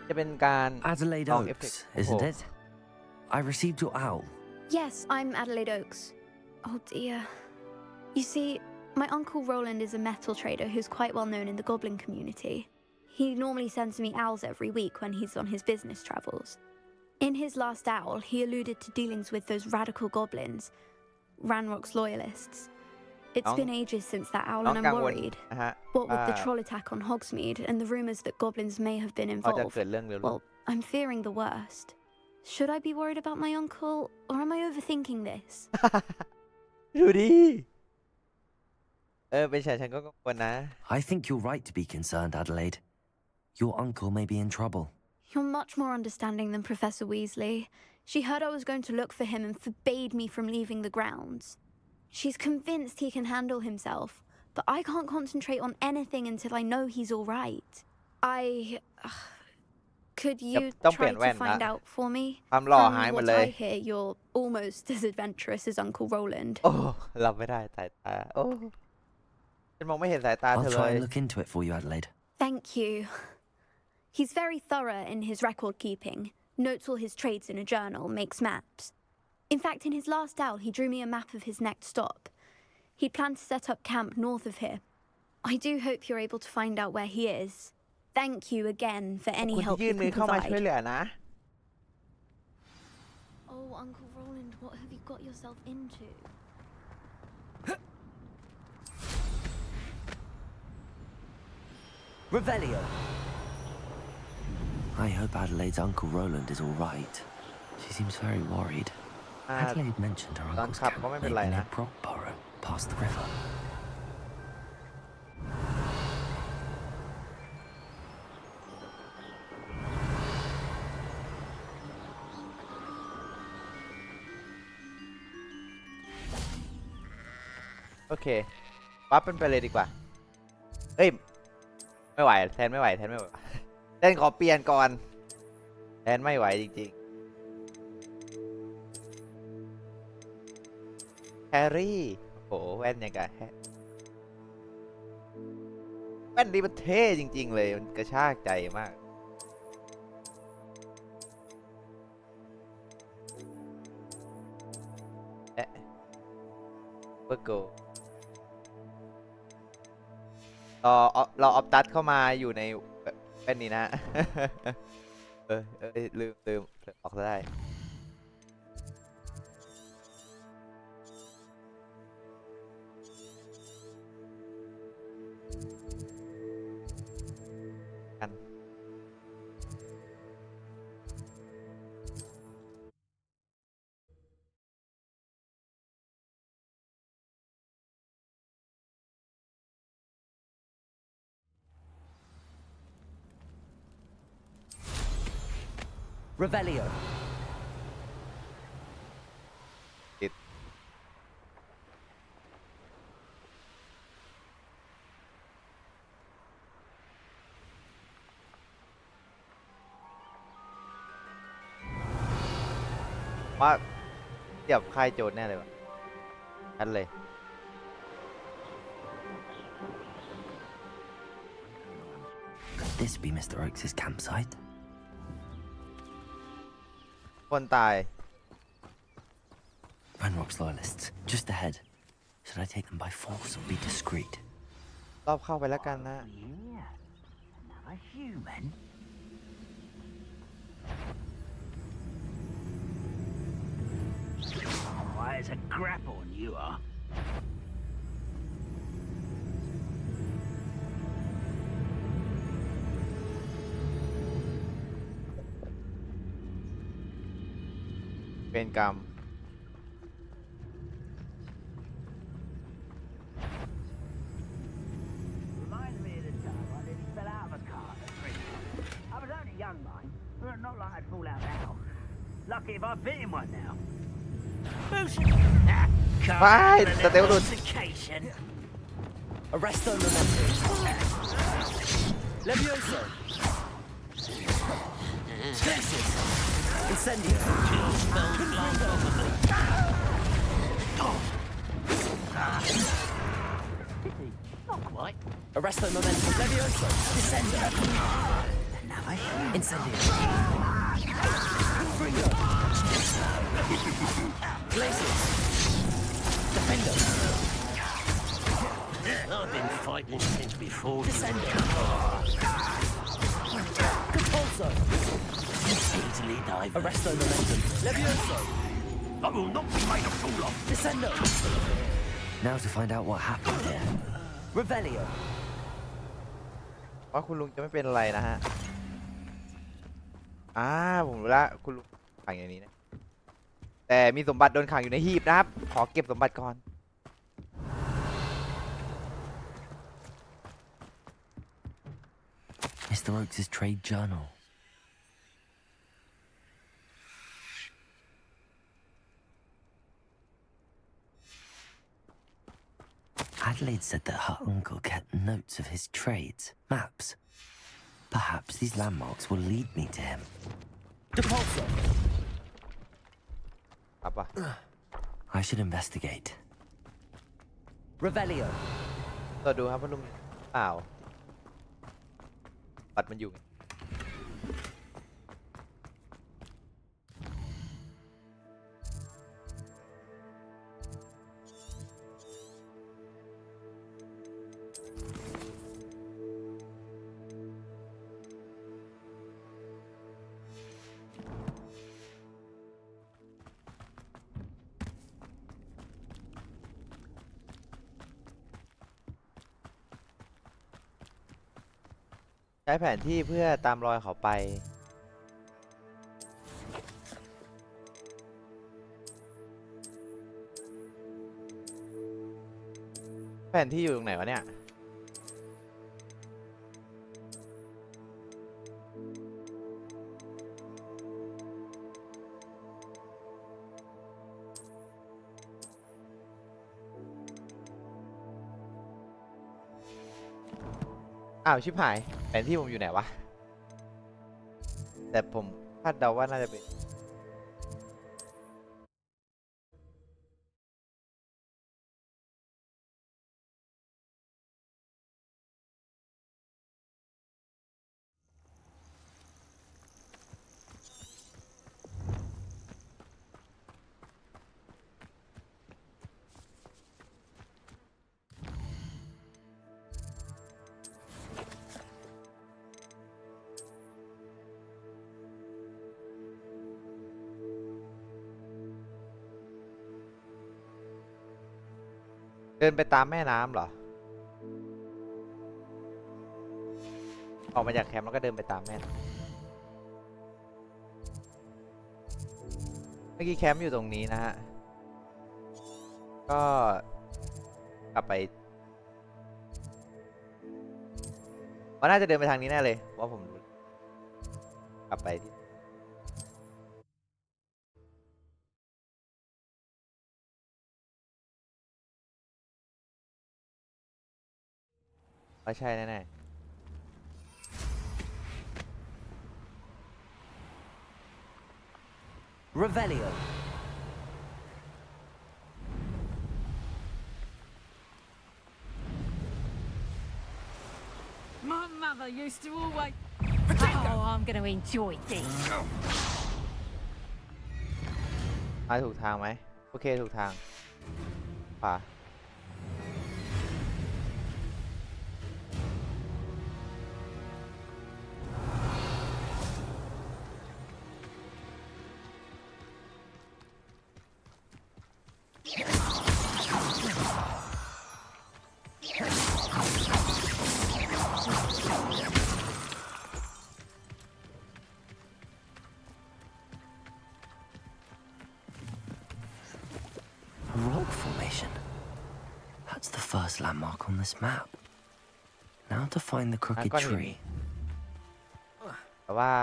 จะเป็นการ Adelaide Oaks, isn't it? I received your owl. Yes, I'm Adelaide Oaks. Oh dear. You see, my uncle Roland is a metal trader who's quite well known in the goblin community. He normally sends me owls every week when he's on his business travels. In his last owl, he alluded to dealings with those radical goblins, Ranrock's loyalists. It's been ages since that owl and I'm worried. What with the troll attack on Hogsmeade and the rumours that goblins may have been involved, well, I'm fearing the worst. Should I be worried about my uncle, or am I overthinking this? ดูดิเป็นฉันก็กังวลนะ I think you're right to be concerned, Adelaide. Your uncle may be in trouble. You're much more understanding than Professor Weasley. She heard I was going to look for him and forbade me from leaving the grounds. She's convinced he can handle himself, but I can't concentrate on anything until I know he's all right. Could you try to find out for me? From what I hear, you're almost as adventurous as Uncle Roland. โอ้รับไม่ได้สายตาโอ้ฉันมองไม่เห็นสายตาเธอ I'll เล try ย and look into it for you, Adelaide. Thank you. He's very thorough in his record keeping, notes all his trades in a journal, makes maps. In fact, in his last owl, he drew me a map of his next stop. He planned to set up camp north of here. I do hope you're able to find out where he is. Thank you again for any help you can provide. Oh, Uncle Roland, what have you got yourself into? Revelio. I hope Adelaide's Uncle Roland is all right. She seems very worried. Adelaide mentioned her uncle's camp may be near Brockborough, past the river. Okay. ปั๊บเป็นไปเลยดีกว่าเอ้ยไม่ไหวแทนไม่ไหวแทนขอเปลี่ยนก่อนแทนไม่ไหวจริงๆแฮร์รี่โอ้โหแว่นยังไงแว่นนี้มันเท่จริงๆเลยมันกระชากใจมากเบอร์โกเราออฟตัดเข้ามาอยู่ในเป็นนี้นะลืมออกได้กัน Revelio. ติดว่าเทียบค่ายโจรแน่เลยวะอันเลย Could this be Mr. Oakes' campsite? คนตาย Ranrock's loyalists, just ahead. Should I take them by force or be discreet? รอบเข้าไปแล้วกันนะ Another human. Why is a grapple you are?เป็นกรรม Reminds me of the time I nearly fell out of a car at Bristol. I was only young, mind, but not like I'd fall out now. Lucky if I bit in one now. Right, the devil. Arresto Memento. Levioso. Traces. Incendio. Not quite. Arresto Memento. Levioso. Descendo. Another human. Incendio. Confringo. Glacius. Defender. I've been fighting since before. Descender. Compulso. Easily dive. Arresto momentum. Levioso. I will not be made a fool of. Descendo. Now to find out what happened here. Revelio. ว่าคุณลุงจะไม่เป็นอะไรนะฮะผมรู้ละคุณลุงขังอย่างนี้นะแต่มีสมบัติโดนขังอยู่ในหีบนะครับขอเก็บสมบัติก่อน Mr. Oakes' trade journal. Adelaide said that her uncle kept notes of his trades, maps. Perhaps these landmarks will lead me to him. Depulso! ครับป่ะ I should investigate. Revelio. ตัวดูครับว่าลุงเปล่าปัดมันอยู่ใช้แผนที่เพื่อตามรอยเขาไปแผนที่อยู่ตรงไหนวะเนี่ยอ้าวชิบหายแผนที่ผมอยู่ไหนวะแต่ผมคาดเดาว่าน่าจะเป็นเดินไปตามแม่น้ำเหรอออกมาจากแคมป์แล้วก็เดินไปตามแม่น้ำเมื่อกี้แคมป์อยู่ตรงนี้นะฮะก็กลับไปน่าจะเดินไปทางนี้แน่เลยเพราะผมรู้กลับไปที่ใช่แน่ๆ Revelio. My mother used to always. Oh, I'm going to enjoy this. มาถูกทางไหมโอเคถูกทางขวาThat's the first landmark on this map. Now to find the crooked tree. แต่ว่า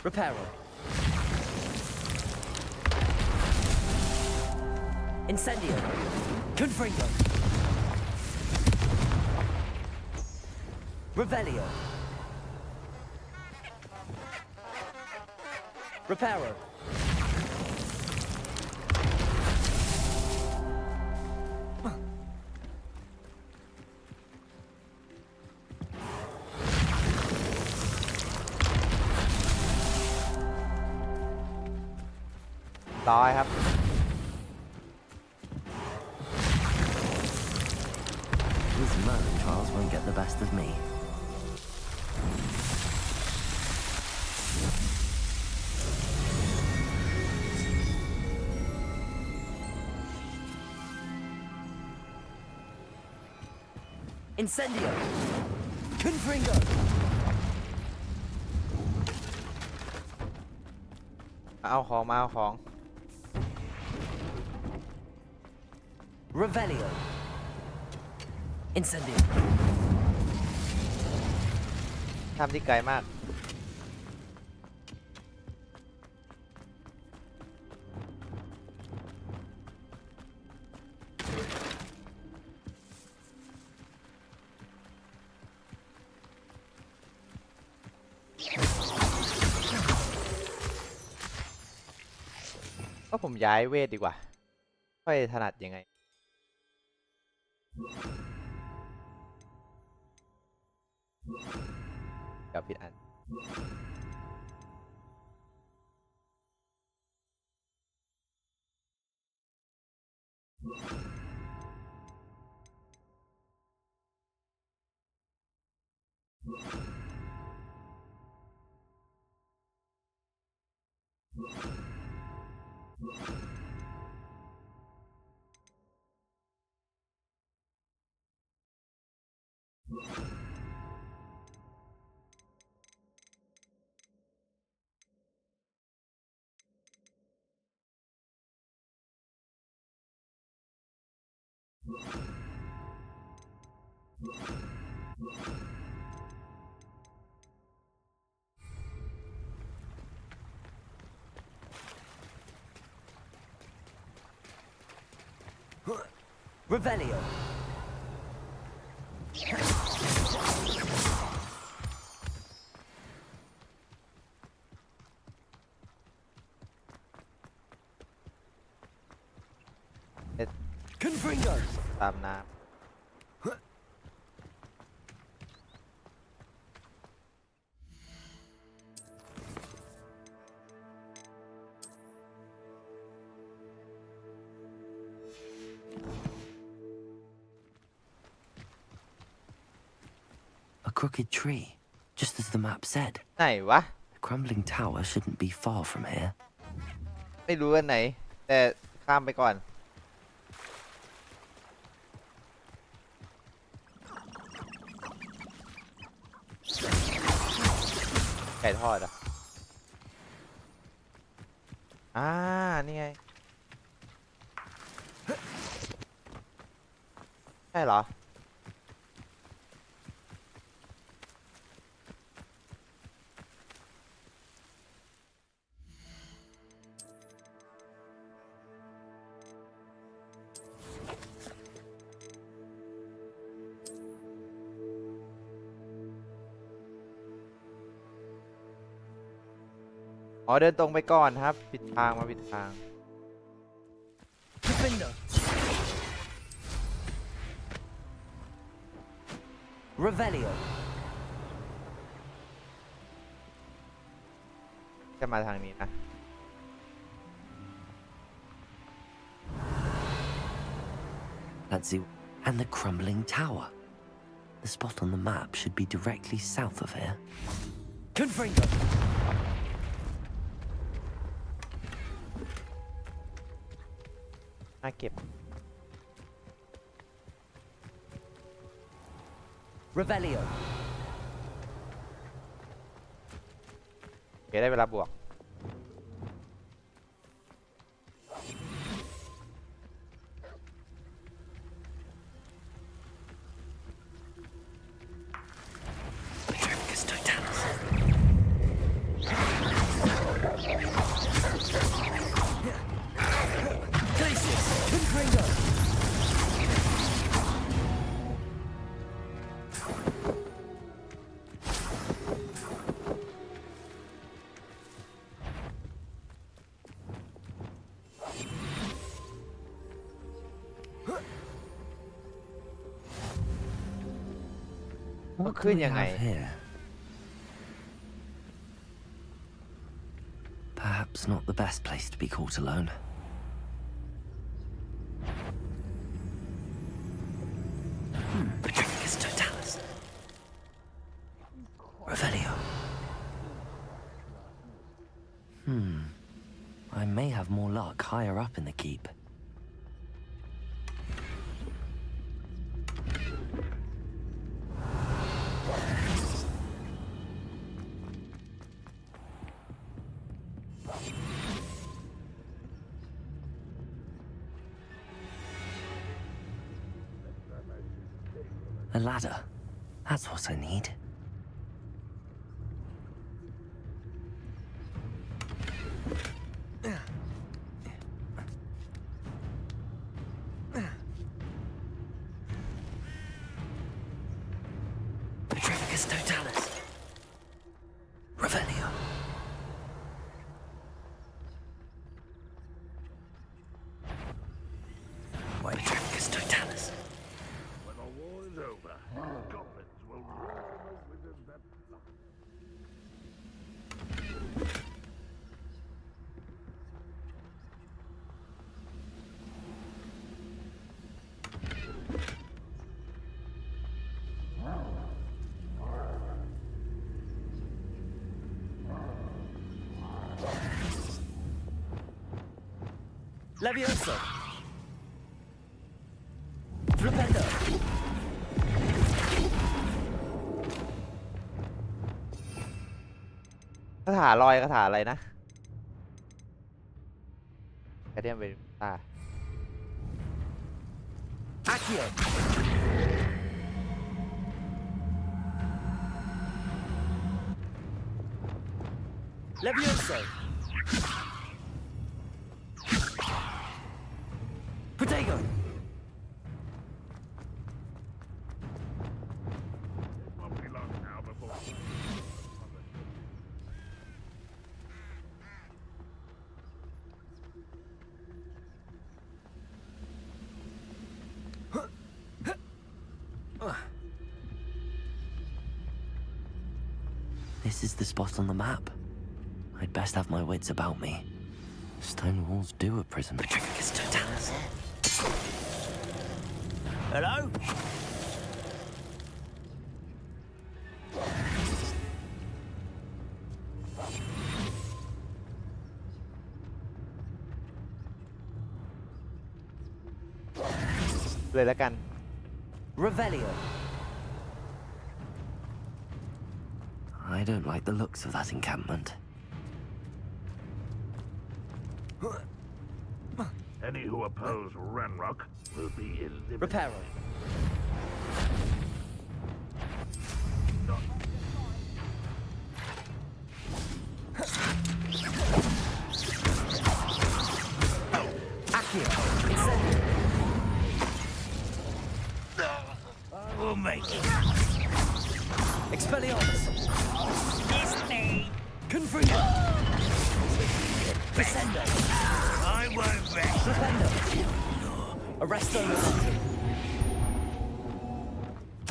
Reparo. Incendio. Confringo. Revelio. Reparo. ร้อยครับ These murder trials won't get the best of me. Incendio! Confringo! เอาของมาเอาของ Revelio! Incendio! ทำที่ไกลมาก ก็ผมย้ายเวทดีกว่า ค่อยถนัดยังไง เดี๋ยวผิดอัน Revelio! เอ็ด Confringo! ตามน้ำ A crooked tree, just as the map said. ไหนวะ The crumbling tower shouldn't be far from here. ไม่รู้อันไหน แต่ข้ามไปก่อน ไก่ทอดอ่ะ นี่ไง ใช่เหรอ อ๋อ เดินตรงไปก่อนครับ ผิดทางมาผิดทาง Defender! Revelio! จะมาทางนี้นะ That's it. And the crumbling tower. The spot on the map should be directly south of here. Confringo! น่าเก็บ Revelio! โอเค ได้เวลาบวก Petrificus Titanus. Glacius! Confringo! มันขึ้นยังไง Perhaps Hogwarts not the best place to be caught alone. Patricus Totalis. Revelio. I may have more luck higher up in the keep. A ladder. That's what I need. Patricus Totalis. Revelio. Patricus Totalis. When the war is over, goblins will roar within their blood. Levioso. Flipendo. คาถาลอยคาถาอะไรนะแคเดียมเวต้า Accio. Levioso. Protego. It won't be long now before. This is the spot on the map. I'd best have my wits about me. Stone walls do a prison. Patricus Totalis. Hello? เลยแล้วกัน Revelio. I don't like the looks of that encampment. Any who oppose Ranrock will be eliminated. Reparo. Accio. Incendio. We'll make it. Expelliarmus. It's me. Confringo. Descendo. I won't rest. Flipendo. Arresto Momentum.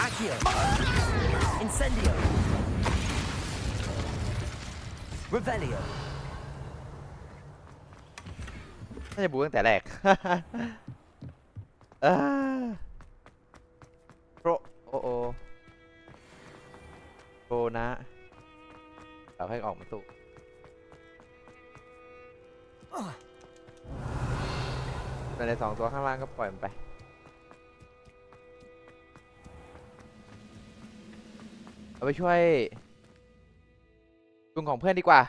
Accio. Incendio. Revelio. น่าจะบูตั้งแต่แรก โปรโอโอโปรนะเราให้ออกมาสู้แต่ใน2 ตัวข้างล่างก็ปล่อยมันไปเอาไปช่วยลุงของเพื่อนดีกว่า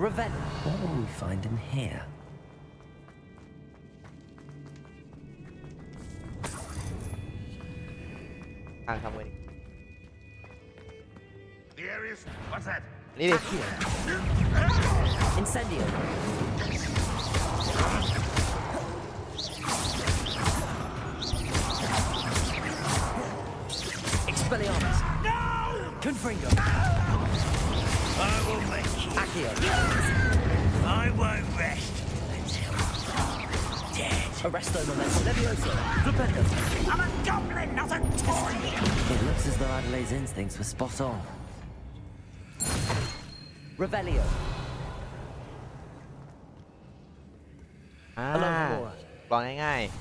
Revelio. What will we find in here? ทางทำเงิน The area's... What's that? นี่ดิ Accio. Incendio. Expelliarmus. No! Confringo. I will make it. Accio. I won't rest until I'm dead. Arresto momentum. Levioso. Flipendo. I'm a goblin, not a toy! It looks as though Adelaide's instincts were spot on. Revelio. ลองง่ายๆ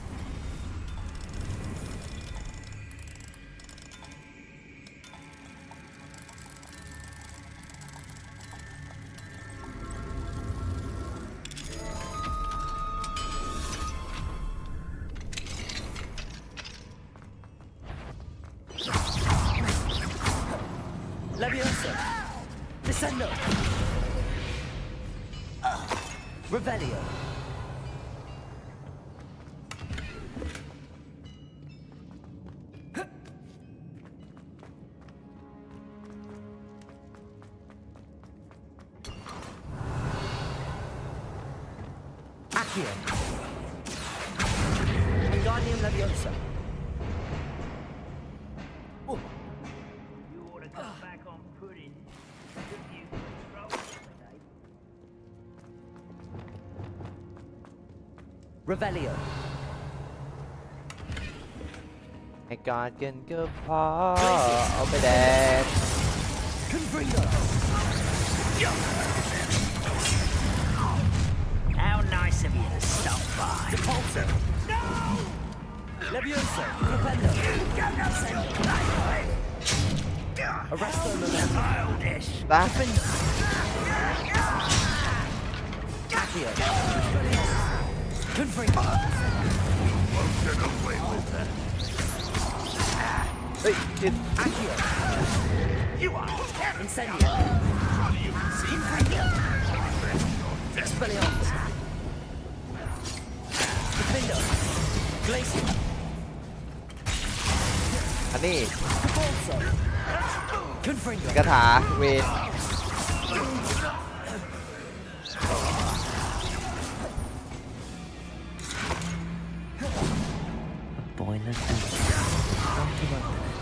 Levioso. Descendo. Revelio. Accio. Wingardium Leviosa. You ought to cut back on pudding. If you control today. Revelio. ให้กอดกันก็พอเอาไปแดก Confringo. How nice of you to stop by. Repulsor. Levioso. Flipendo. Arresto momentum. Childish. ซะ Accio. Confringo. Won't get away with that. เฮ้ยจิต Accio. You are Incendio. Confringo. Expelliarmus. Defendo. Glacier. อันนี้ Repulso. Confringo. กระถาเว Boiler door. Time to open it.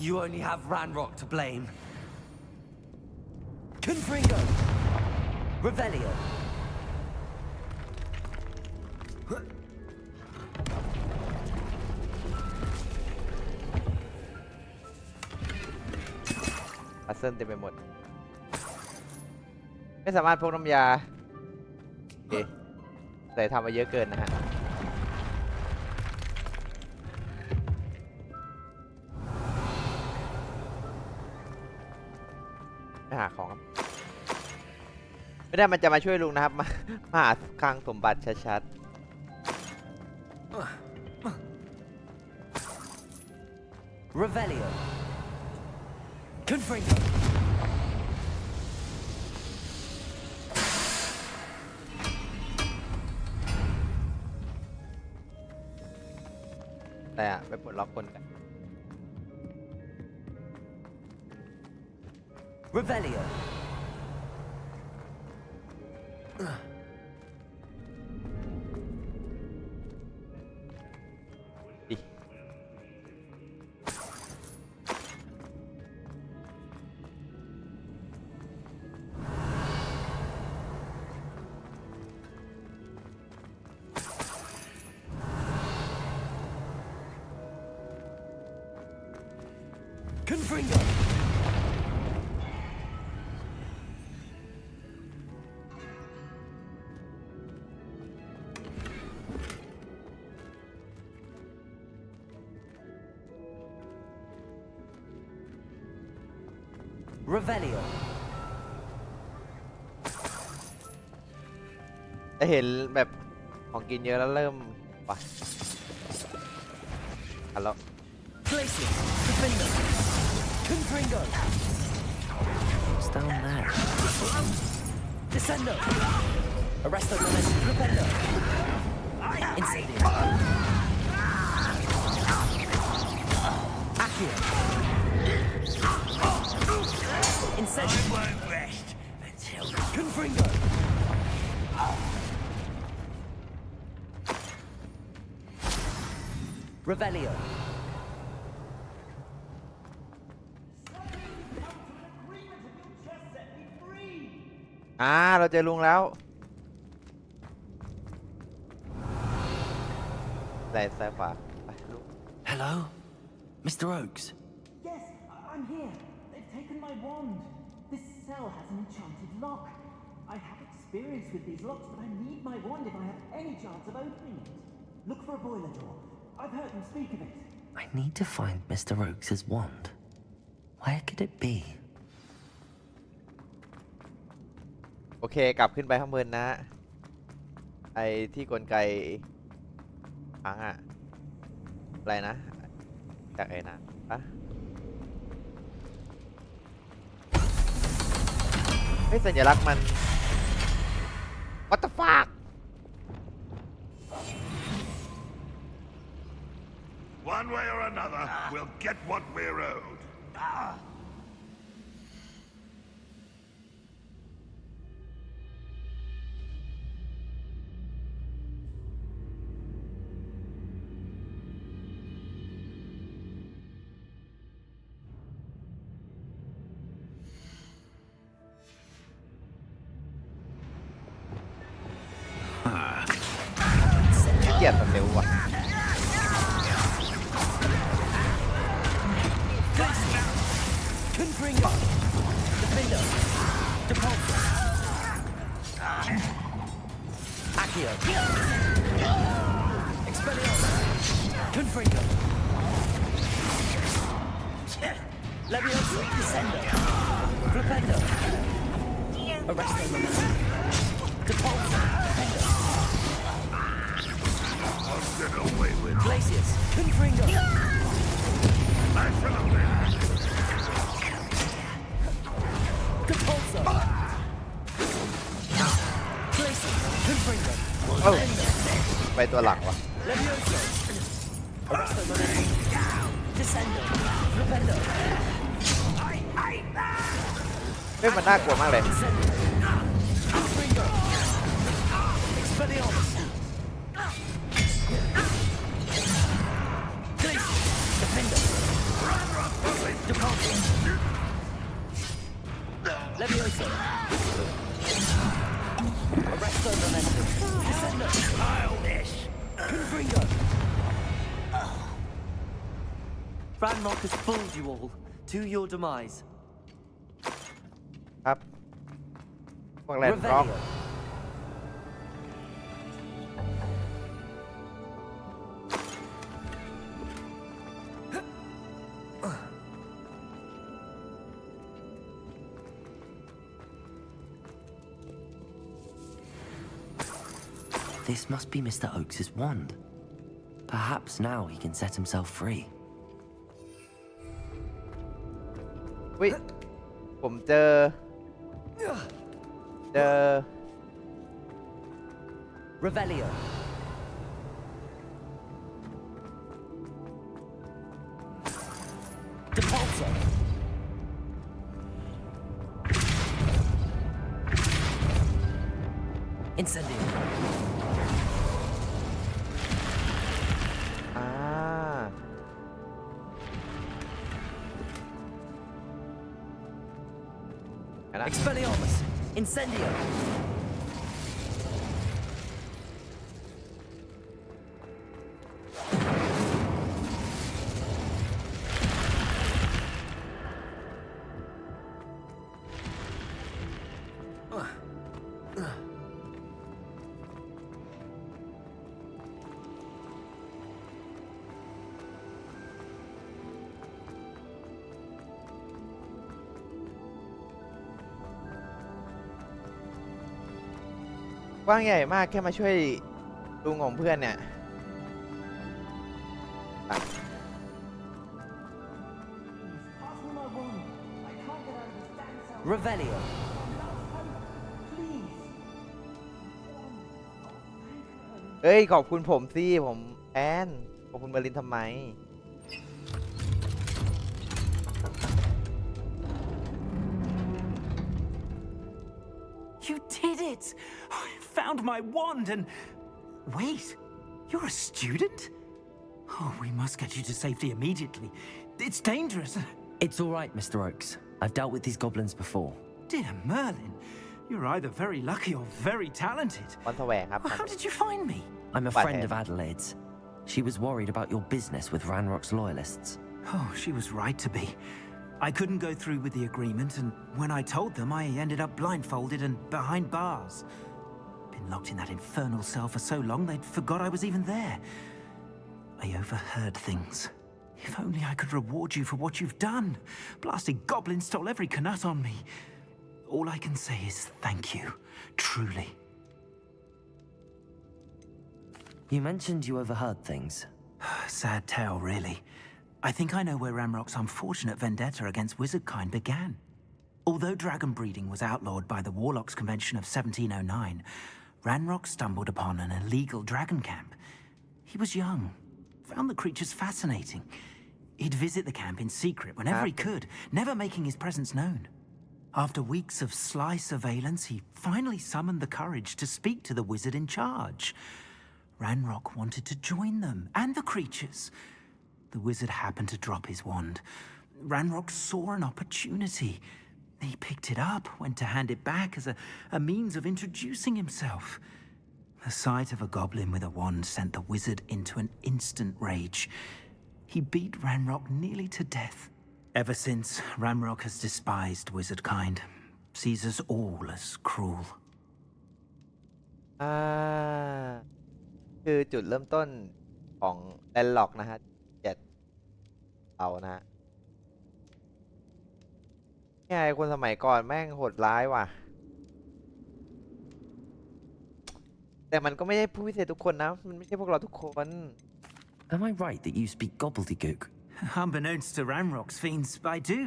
You only have Ranrock to blame. Confringo. Revelio.พัซเซิลเต็มไปหมด ไม่สามารถพกน้ำยาโอเคแต่ทำมาเยอะเกินนะฮะไปหาของครับไม่ได้มันจะมาช่วยลุงนะครับ มาหาคลังสมบัติชัด Revelio. Confringo. ๆ แต่ไปปลดล็อกคนกัน Revelio. Confringo. Revelio. จะเห็นแบบของกินเยอะแล้วเริ่มว่ะฮัลโหล Glacier. Defendo. Confringo. What's down there? Descendo. Arresto momentum. Flipendo. Incendio. Accio. Incendio. I won't rest until Confringo. Revelio. เราเจอลุงแล้ว ซ้ายขวาไปลูก Hello? Mr. Oakes? Yes, I'm here. They've taken my wand. This cell has an enchanted lock. I have experience with these locks, but I need my wand if I have any chance of opening it. Look for a boiler door. I've heard them speak of it. I need to find Mr. Oakes' wand. Where could it be? โอเคกลับขึ้นไปข้างบนนะไอที่กลไกพังอะอะไรนะจากไอ้นะปะเฮ้ยสัญลักษณ์มัน What the fuck One way or another, we'll get what we're owed.เกลียดสเตลว่ะ Confringo! Defender! Depulso! Accio! Expelliarmus! Confringo! Levioso! Descender! Flipendo! Arresto Momentum! Depulso! Defender! I'll get away with it. Glacius! Confringo! Depulso! Glacius! Confringo! เอ้าไปตัวหลังว่ะ Levioso! Arresto Momentum! Descender! Flipendo! เฮ้ยมันน่ากลัวมากเลย Descender! Confringo! Expelliarmus! Glacius! Defender! Depulso! Levioso! Arresto Momentum! Descender! Childish! Confringo! Ranrock has fooled you all to your demise. ครับพวกแลนด์ร็อก Revelio. This must be Mr. Oakes' wand. Perhaps now he can set himself free. อุ้ยผมเจอ Revelio. Depulso. Incendio. อ่าอะไรนะ Expelliarmus. Incendio. Uh. กว้างใหญ่มากแค่มาช่วยลุงของเพื่อนเนี่ยอ่ะ Pass me my wand. I can't get out of this damn cell. Revelio. Please. เอ้ยขอบคุณผมสิผมแอนขอบคุณเบอร์ลินทำไม You did it! I found my wand and... Wait, you're a student? Oh, we must get you to safety immediately. It's dangerous. It's all right, Mr. Oakes. I've dealt with these goblins before. Dear Merlin, you're either very lucky or very talented. วันแสวงครับ Well, how did you find me? I'm a Right friend here. of Adelaide's. She was worried about your business with Ranrock's loyalists. Oh, she was right to be. I couldn't go through with the agreement, and when I told them, I ended up blindfolded and behind bars. Been locked in that infernal cell for so long, they'd forgot I was even there. I overheard things. If only I could reward you for what you've done. Blasted goblins stole every Knut on me. All I can say is thank you, truly. You mentioned you overheard things. Sad tale, really. I think I know where Ranrock's unfortunate vendetta against wizardkind began. Although dragon breeding was outlawed by the Warlocks Convention of 1709, Ranrock stumbled upon an illegal dragon camp. He was young, found the creatures fascinating. He'd visit the camp in secret whenever he could, never making his presence known. After weeks of sly surveillance, he finally summoned the courage to speak to the wizard in charge. Ranrock wanted to join them, and the creatures. The wizard happened to drop his wand. Ranrock saw an opportunity. He picked it up, went to hand it back as a means of introducing himself. The sight of a goblin with a wand sent the wizard into an instant rage. He beat Ranrock nearly to death. Ever since, Ranrock has despised wizardkind, sees us all as cruel. คือจุดเริ่มต้นของแลนล็อกนะฮะเอานะฮะนี่ไงคนสมัยก่อนแม่งโหดร้ายว่ะแต่มันก็ไม่ใช่ผู้พิเศษทุกคนนะมันไม่ใช่พวกเราทุกคน Am I right that you speak gobbledygook? Unbeknownst to Ranrock's fiends, I do.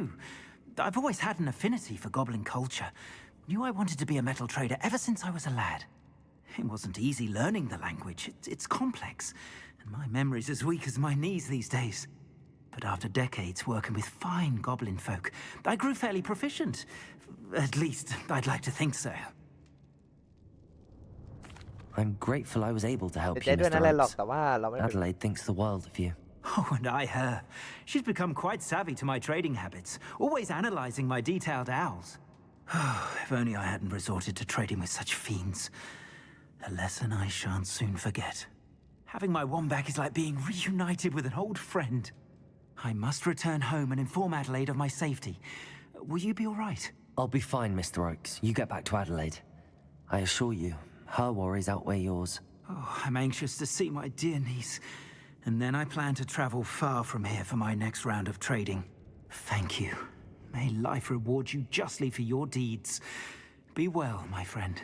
I've always had an affinity for goblin culture. Knew I wanted to be a metal trader ever since I was a lad. It wasn't easy learning the language. It's complex, and my memory's as weak as my knees these days. But after decades working with fine goblin folk, I grew fairly proficient. At least, I'd like to think so. I'm grateful I was able to help เสี you, ยใจด้วยนะ Mr. แลนล็อก Oakes. แต่ว่าเราไม่ได้เป็น Adelaide thinks the world of you. Oh, and I her. She's become quite savvy to my trading habits, always analyzing my detailed owls. If only I hadn't resorted to trading with such fiends. A lesson I shan't soon forget. Having my wand back is like being reunited with an old friend. I must return home and inform Adelaide of my safety. Will you be all right? I'll be fine, Mr. Oakes. You get back to Adelaide. I assure you, her worries outweigh yours. Oh, I'm anxious to see my dear niece. And then I plan to travel far from here for my next round of trading. Thank you. May life reward you justly for your deeds. Be well, my friend.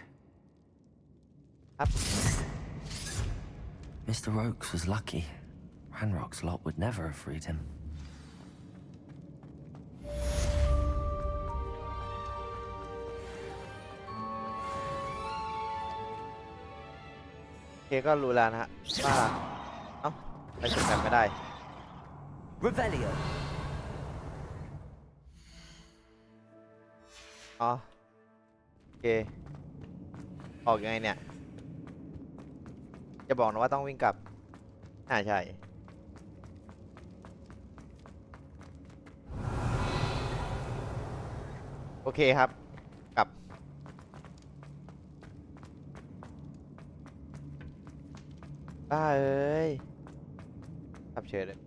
Mr. Oakes was lucky. Ranrock's lot would never have freed him. โอเคก็รู้แล้วนะฮะว่าเอ้าไปจุดแบบไม่ได้ Revelio. อ๋อโอเคออกยังไงเนี่ยจะบอกนะว่าต้องวิ่งกลับใช่โอเคครับกลับบ้าเอ้ยกลับเฉยเลย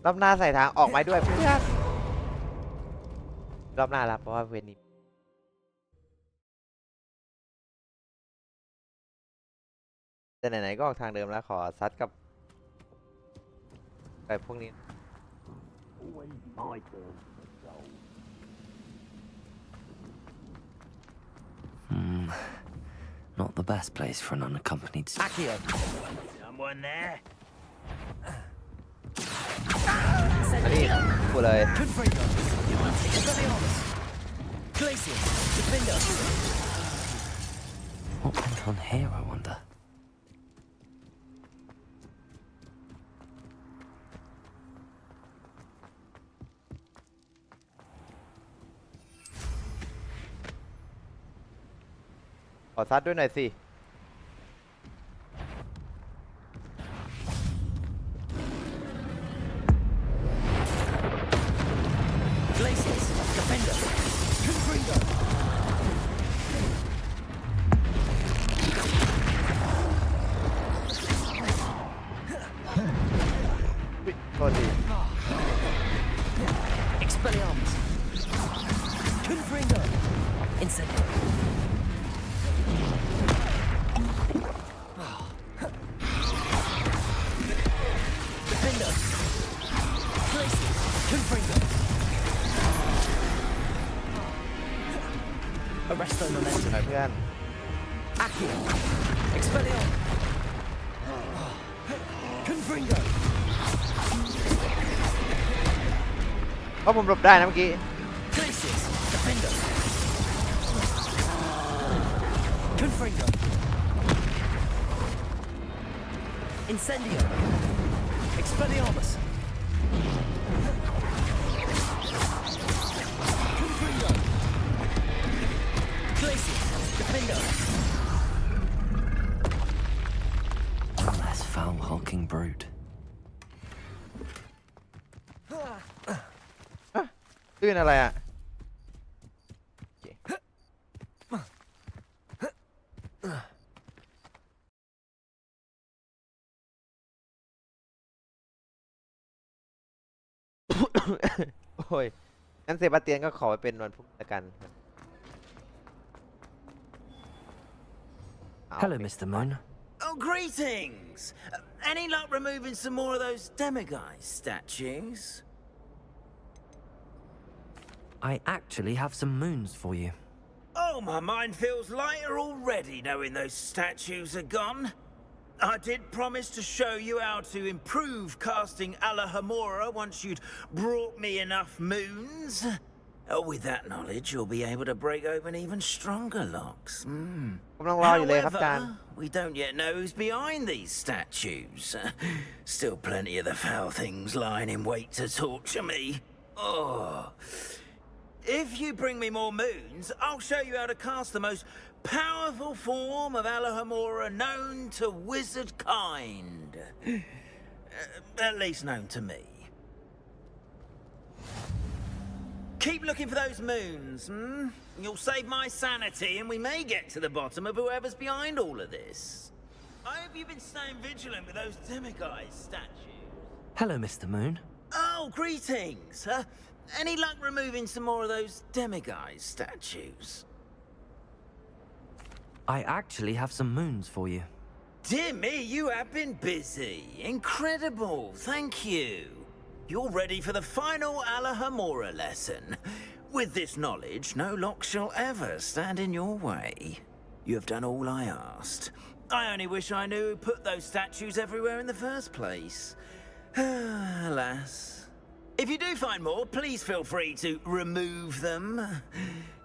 รอบหน้าใส่ทางออกไม้ด้วยเพื่อนรอบหน้ารับเพราะว่าเวนี้แต่ไหนๆก็ออกทางเดิมแล้วขอซัดกับไอ้พวกนี้ Always my turn to go. Not the best place for an unaccompanied... Accio. Someone there? อันนี้พูดเลย What went on here, I wonder? ขอซัดด้วยหน่อยสิ Glaciers, Defender, Confringo. อุ๊ยโทษที Expelliarmus. Confringo. Incendio. Defender. Glaciers, Confringo. Arresto หน่ Momentum. อยเพื่อน Accio. Expelliarmus. Confringo. เพราะผมหลบได้นะเมื่อกี้ Glaciers, Defender. Confringo. Incendio. Expelliarmus. Confringo. Glaciers, Defender. One less foul-hulking brute. ลื่นอะไรอ่ะโอเคโอ้ย งั้นเซบาสเตียนก็ขอไปเป็นวันพรุ่งนี้ละกัน Hello, Mr. Moon. Oh, greetings! Any luck removing some more of those demiguise statues? I actually have some moons for you. Oh, my mind feels lighter already knowing those statues are gone. I did promise to show you how to improve casting Alahamora once you'd brought me enough moons. Oh, with that knowledge, you'll be able to break open even stronger locks. กำลังรออยู่เลยครับอาจารย์ However, we don't yet know who's behind these statues. Still plenty of the foul things lying in wait to torture me. Oh. If you bring me more moons, I'll show you how to cast the most powerful form of Alahamora known to wizard kind. At least known to me. Keep looking for those moons, You'll save my sanity and we may get to the bottom of whoever's behind all of this. I hope you've been staying vigilant with those demiguise statues. Hello, Mr. Moon. Oh, greetings. Any luck removing some more of those demiguise statues? I actually have some moons for you. Dear me, you have been busy. Incredible. Thank you. You're ready for the final Alahamora lesson. With this knowledge, no lock shall ever stand in your way. You have done all I asked. I only wish I knew who put those statues everywhere in the first place. Alas. If you do find more, please feel free to remove them.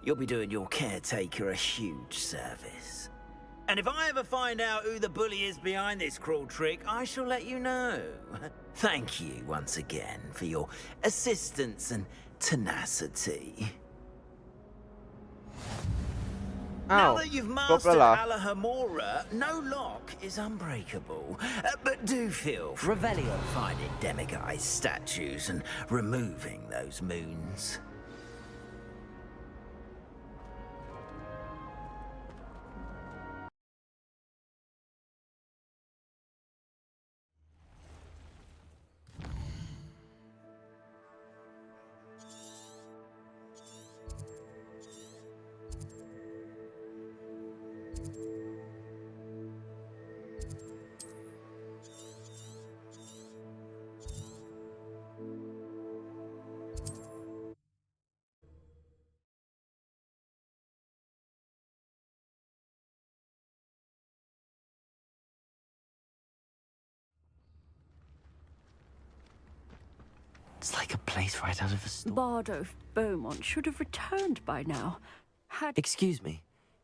You'll be doing your caretaker a huge service. And if I ever find out who the bully is behind this cruel trick, I shall let you know. Thank you once again for your assistance and tenacity. อ้าว Now that you've ครบแล้ว mastered เหรอ Alahamora, no lock is unbreakable. But do feel Revelio finding demiguise statues and removing those moons. It's like a place right out of a story. Bardolph Beaumont should have returned by now. Excuse me.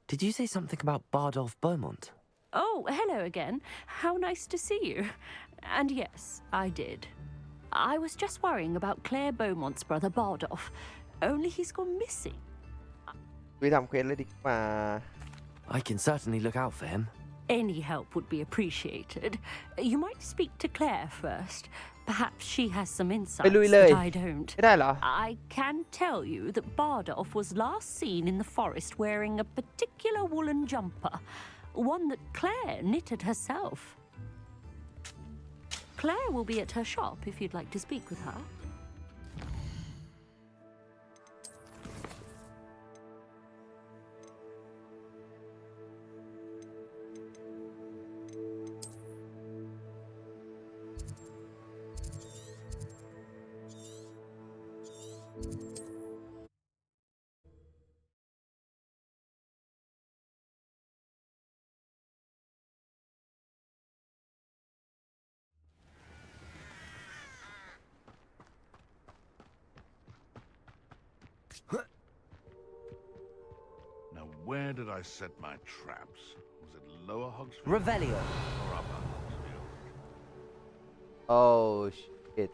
Did you say something about Bardolph Beaumont? Oh, hello again. How nice to see you. And yes, I did. I was just worrying about Claire Beaumont's brother Bardolph. Only he's gone missing. ไปทำเควสเลยดีกว่า I can certainly look out for him. Any help would be appreciated. You might speak to Claire first. Perhaps she has some insights that I don't. ไม่ได้เหรอ I can tell you that Bardolph was last seen in the forest wearing a particular woolen jumper, one that Claire knitted herself. Claire will be at her shop if you'd like to speak with her. Now, where did I set my traps? Was it Lower Hogsfield Revelio. or Upper Hogsfield? oh shit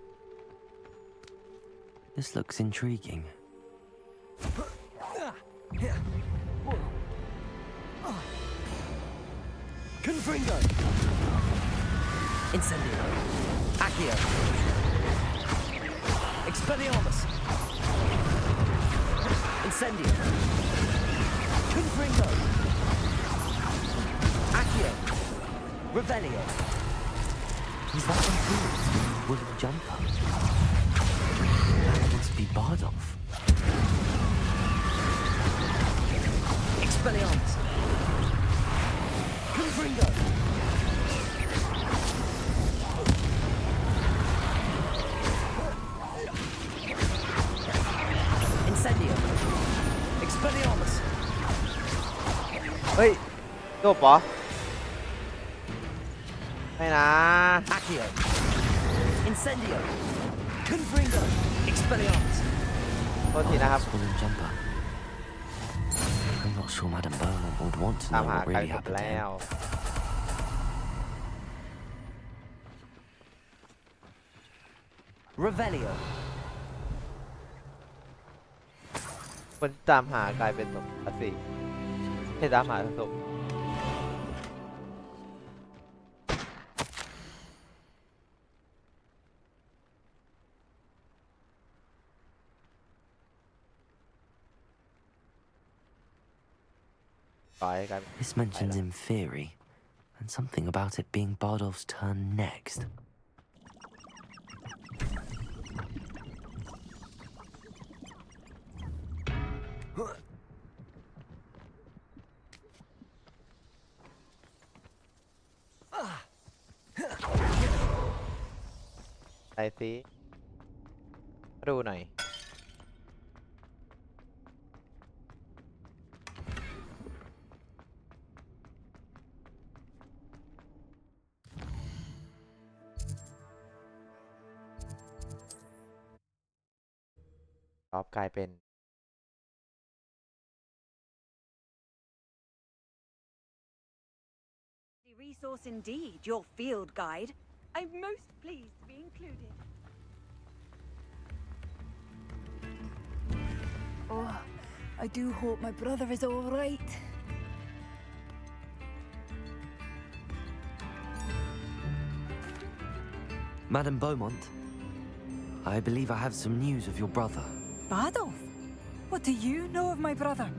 This looks intriguing. Confringo! Incendio! Accio! Expelliarmus! Incendio! Confringo! Accio! Revelio! Is that confused? Wooden jumper? That must be Bardolph. Expelliarmus! Confringo! Incendio! Expelliarmus! เฮ้ยจบเหรอไม่นะ Accio! Incendio! Confringo! Expelliarmus! โทษทีนะครับ Woolen jumper. I'm not sure Madame Beaumont would want to ตาม know หา what ใคร really หมด happened to แล้ว him. Revelio. คนตามหากลายเป็นศพสิให้ตามหาศพไปกลายเป็น This mentions Inferi, and something about it being Bardolph's turn next.ไปสิมาดูหน่อยตอบกลายเป็น Resource indeed, your field guide. I'm most pleased to be included. Oh, I do hope my brother is all right. Madame Beaumont, I believe I have some news of your brother. Bardolph? What do you know of my brother?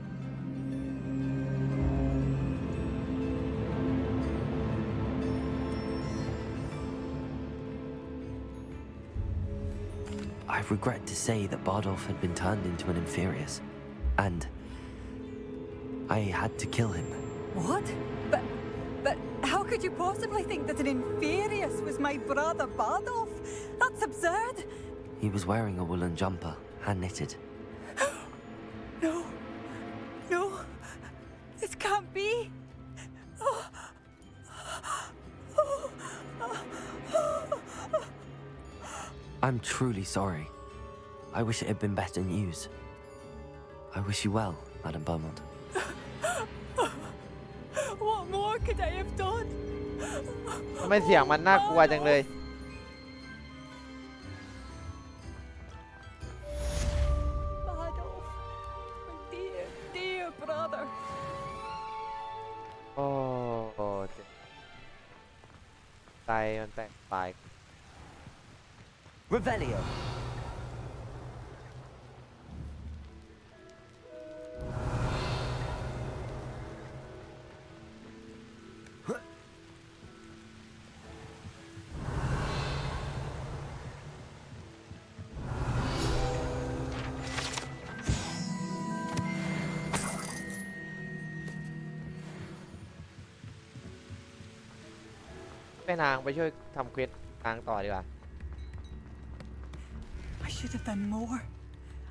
I regret to say that Bardolph had been turned into an Inferius, and I had to kill him. What? But how could you possibly think that an Inferius was my brother Bardolph? That's absurd. He was wearing a woolen jumper, hand-knitted. No. No. This can't be. I'm truly sorry. I wish it had been better news. I wish you well, Madame Beaumont. What more could I have done? ทำไมเสียงมันน่ากลัวจังเลย Bardolph, my dear, dear brother. ใจมันแตกตาย Revelio. ไปนางไปช่วยทำเควสนางต่อดีกว่า I should have done more.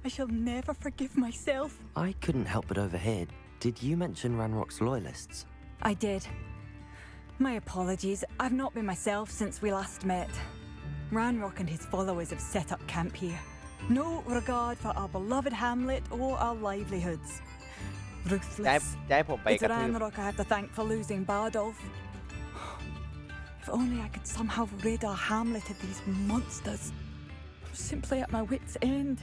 I shall never forgive myself. I couldn't help but overhear. Did you mention Ranrock's loyalists? I did. My apologies. I've not been myself since we last met. Ranrock and his followers have set up camp here. No regard for our beloved hamlet or our livelihoods. จะ Ruthless. ให้ผมไป It's กระทืบ Ranrock I have to thank for losing Bardolph. If only I could somehow rid our hamlet of these monsters. I'm simply at my wit's end.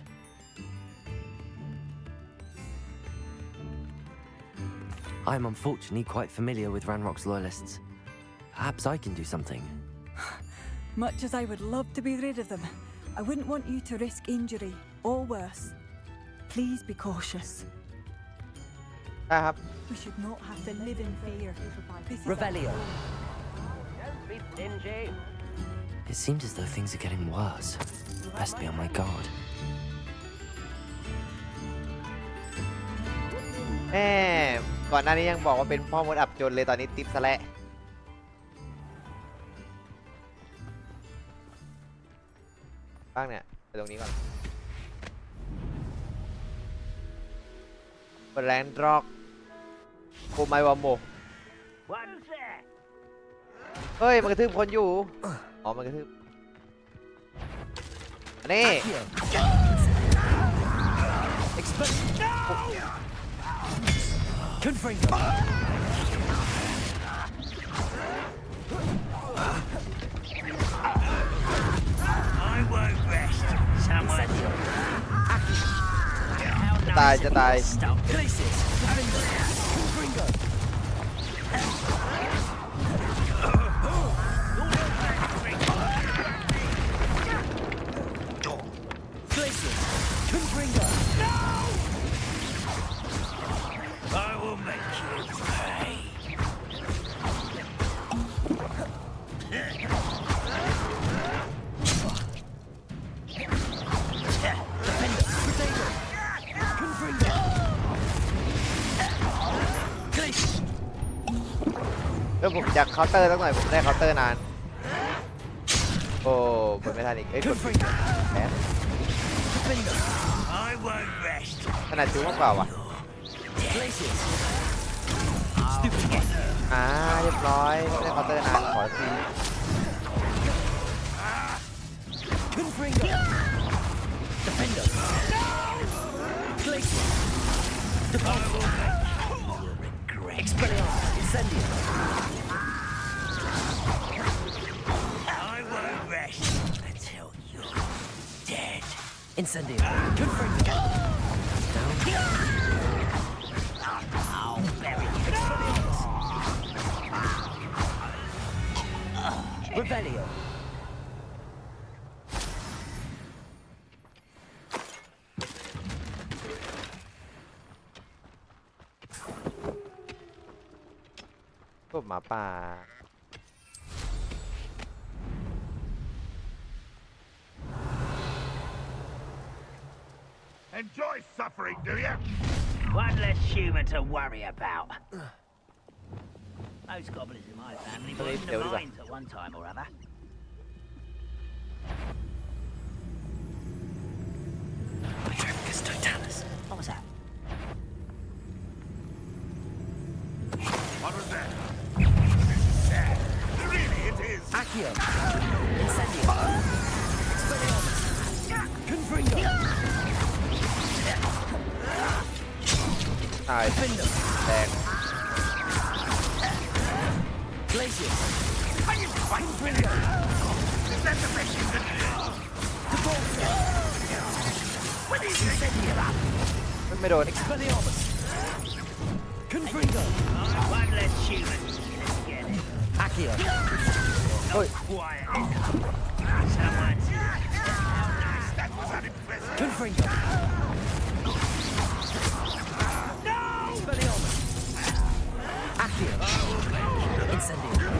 I'm unfortunately quite familiar with Ranrock's loyalists. Perhaps I can do something. Much as I would love to be rid of them, I wouldn't want you to risk injury or worse. Please be cautious. ได้ครับ We should not have to live in fear. This is Revelio. Don't be stingy. It seems as though things are getting worse. Best be on my guard. แม่ก่อนหน้านี้ยังบอกว่าเป็นพ่อมดอับจนเลยตอนนี้ติ๊บซะแล้วบ้างเนี่ยไปตรงนี้ก่อนแลนด์ร็อกโคไมวาโม One sec. เฮ้ยมันกระทืบคนอยู่อ๋อมันกระทืบอันนี้ Confringo. I won't rest. Someone จะตายจะตาย stop. Glacius. Confringo. Glacius. Confringo. I will make you pay. Defender. Potato. Confringo. Glacius. เริ่มผมอยากเคาน์เตอร์สักหน่อยผมได้เคาน์เตอร์นานโอ้กดไม่ทันอีกเอ้ยกด Confringo. แพ้ Defender. I won't rest. ขนาดจูมากกว่าวะ Glacius. Stupid. เรียบร้อยไม่ได้เคาน์เตอร์นานขอที Confringo. Defender. Glacius. Deposit. Expelliarmus. Incendio. I won't rest until you're dead. Incendio. Confringo. Down. I'll bury you. Revelio.พวกหมาป่า Enjoy suffering, do you? One less human to worry about. Most goblins in my family were in the mines at one time or other. Patroclus Totalis. What was that? What was that? This is sad. Really, it is. Accio. Incendio. Expelliarmus. Confringo. ตาย Defender. แดง Glacius. Confringo. Is that the best you can do? Deposit. What is it? ไม่โดน Expelliarmus. Confringo. One less human. Get it. Accio. Oi. Quiet enough. Someone's how nice that was unimpressive. Confringo. No! Expelliarmus. Accio. Incendio.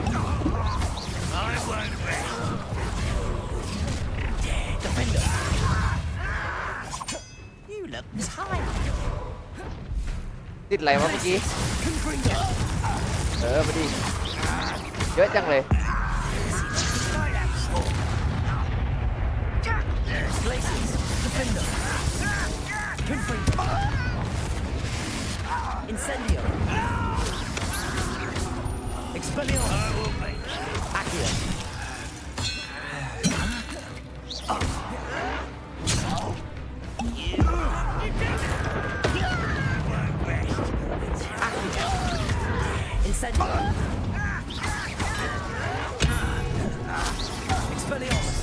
I won't rest. Defender. You look tired. ติดอะไรวะเมื่อกี้ Confringo. มาดิเยอะจังเลย Glaciers. Defender. Confringo. Incendio. Expelliarmus. Accio. Incendio. Expelliarmus.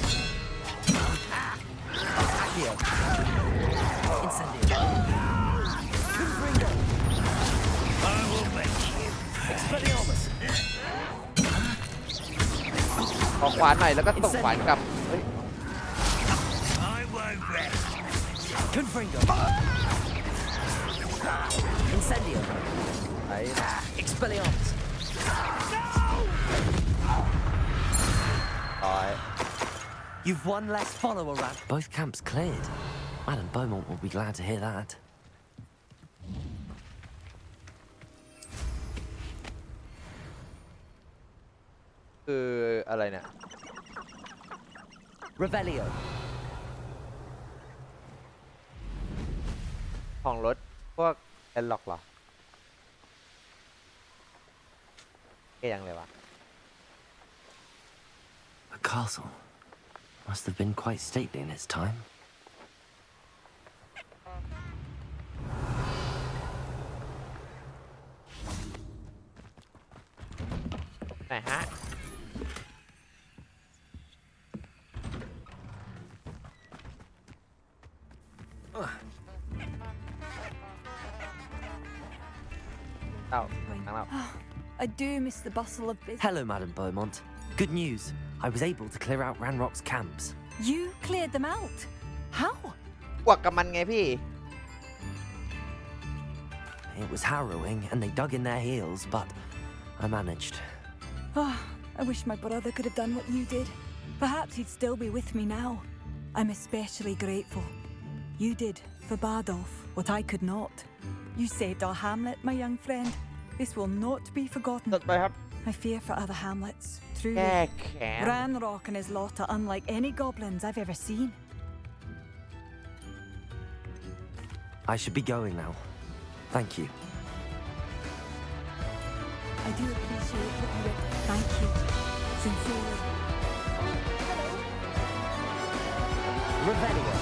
Accio. Incendio. Confringo. I will make you. Expelliarmus. ขอขวานหน่อยแล้วก็ตกขวานกลับเฮ้ย I won't rest. Confringo. Incendio. ไอ้ Expelliarmus. ต่อย You've one less follower round. Both camps cleared. Madam Beaumont will be glad to hear that. คืออะไรเนี่ย Revelio. ของรถพวกแอนล็อกเหรอเอ๊ยยังเลยวะ The castle must have been quite stately in its time. ไหนฮะเอ้าทางเรา I do miss the bustle of business. Hello, Madam Beaumont. Good news. I was able to clear out Ranrock's camps. You cleared them out? How? บวกกับมันไงพี่ It was harrowing, and they dug in their heels, but I managed. Oh, I wish my brother could have done what you did. Perhaps he'd still be with me now. I'm especially grateful. You did, for Bardolph, what I could not. You saved our hamlet, my young friend. This will not be forgotten. ตัดไปครับ I fear for other hamlets. แก้ Truly, แค้น Ranrock and his lot are unlike any goblins I've ever seen. I should be going now. Thank you. I do appreciate what you did. Thank you. Sincerely. Revelio.